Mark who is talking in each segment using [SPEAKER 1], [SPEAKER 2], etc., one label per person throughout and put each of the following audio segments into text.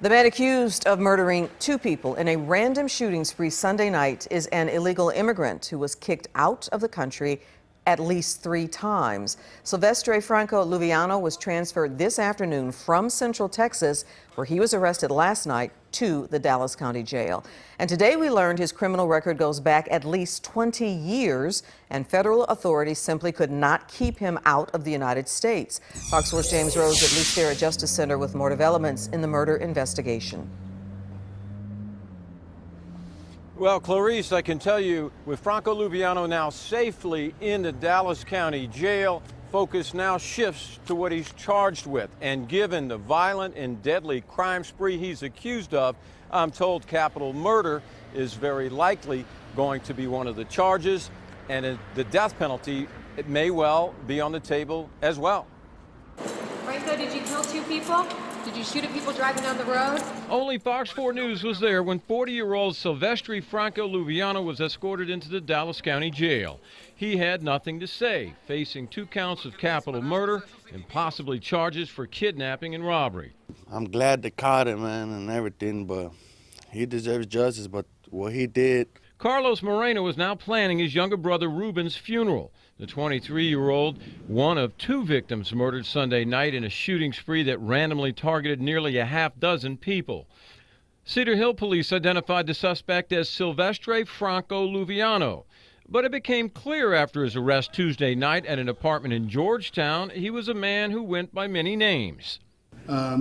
[SPEAKER 1] The man accused of murdering two people in a random shooting spree Sunday night is an illegal immigrant who was kicked out of the country at least 3 times. Silvestre Franco Luviano was transferred this afternoon from Central Texas, where he was arrested last night, to the Dallas County Jail. And today we learned his criminal record goes back at least 20 years, and federal authorities simply could not keep him out of the United States. Fox 4's James Rose at Lucera Justice Center with more developments in the murder investigation.
[SPEAKER 2] Well, Clarice, I can tell you, with Franco Luviano now safely in the Dallas County Jail, focus now shifts to what he's charged with. And given the violent and deadly crime spree he's accused of, I'm told capital murder is very likely going to be one of the charges, and the death penalty, it may well be on the table as well.
[SPEAKER 3] Franco, did you kill 2 people? Did you shoot at people driving down the road?
[SPEAKER 4] Only Fox 4 News was there when 40-year-old Silvestre Franco Luviano was escorted into the Dallas County Jail. He had nothing to say, facing 2 counts of capital murder and possibly charges for kidnapping and robbery.
[SPEAKER 5] I'm glad they caught him, man, and everything, but he deserves justice. But what he did...
[SPEAKER 4] Carlos Moreno is now planning his younger brother Ruben's funeral. The 23-year-old, one of 2 victims murdered Sunday night in a shooting spree that randomly targeted nearly a half-dozen people. Cedar Hill police identified the suspect as Silvestre Franco Luviano. But it became clear after his arrest Tuesday night at an apartment in Georgetown, he was a man who went by many names.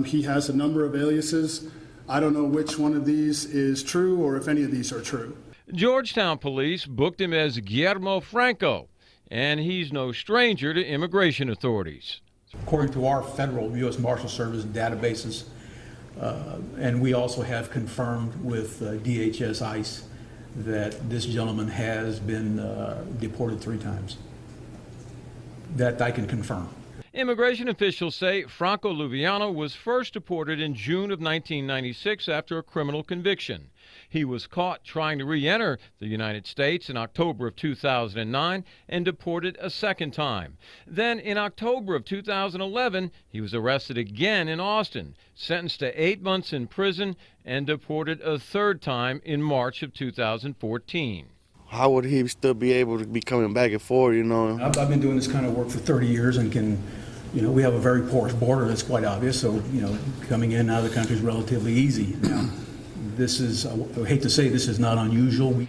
[SPEAKER 6] He has a number of aliases. I don't know which one of these is true or if any of these are true.
[SPEAKER 4] Georgetown police booked him as Guillermo Franco, and he's no stranger to immigration authorities.
[SPEAKER 7] According to our federal U.S. Marshal Service databases, and we also have confirmed with DHS ICE that this gentleman has been deported 3 times. That I can confirm.
[SPEAKER 4] Immigration officials say Franco Luviano was first deported in June of 1996 after a criminal conviction. He was caught trying to re-enter the United States in October of 2009 and deported a second time. Then in October of 2011, he was arrested again in Austin, sentenced to 8 months in prison, and deported a 3rd time in March of 2014.
[SPEAKER 5] How would he still be able to be coming back and forth, you know?
[SPEAKER 7] I've been doing this kind of work for 30 years and can, we have a very porous border, that's quite obvious, so, coming in and out of the country is relatively easy. Now, this is, I hate to say this is not unusual.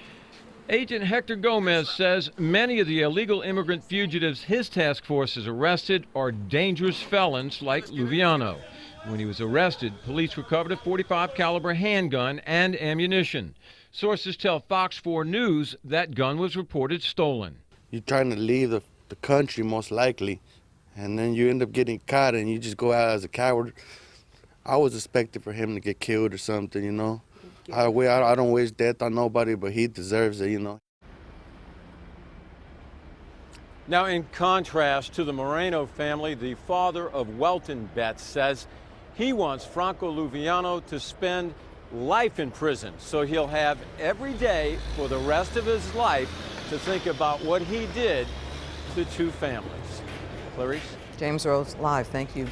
[SPEAKER 4] Agent Hector Gomez says many of the illegal immigrant fugitives his task force has arrested are dangerous felons like Luviano. When he was arrested, police recovered a .45 caliber handgun and ammunition. Sources tell Fox 4 News that gun was reported stolen.
[SPEAKER 5] You're trying to leave the country, most likely, and then you end up getting caught and you just go out as a coward. I was expecting for him to get killed or something, I don't wish death on nobody, but he deserves it,
[SPEAKER 2] Now, in contrast to the Moreno family, the father of Welton Betts says he wants Franco Luviano to spend life in prison, so he'll have every day for the rest of his life to think about what he did to 2 families. Clarice?
[SPEAKER 1] James Rose, live. Thank you.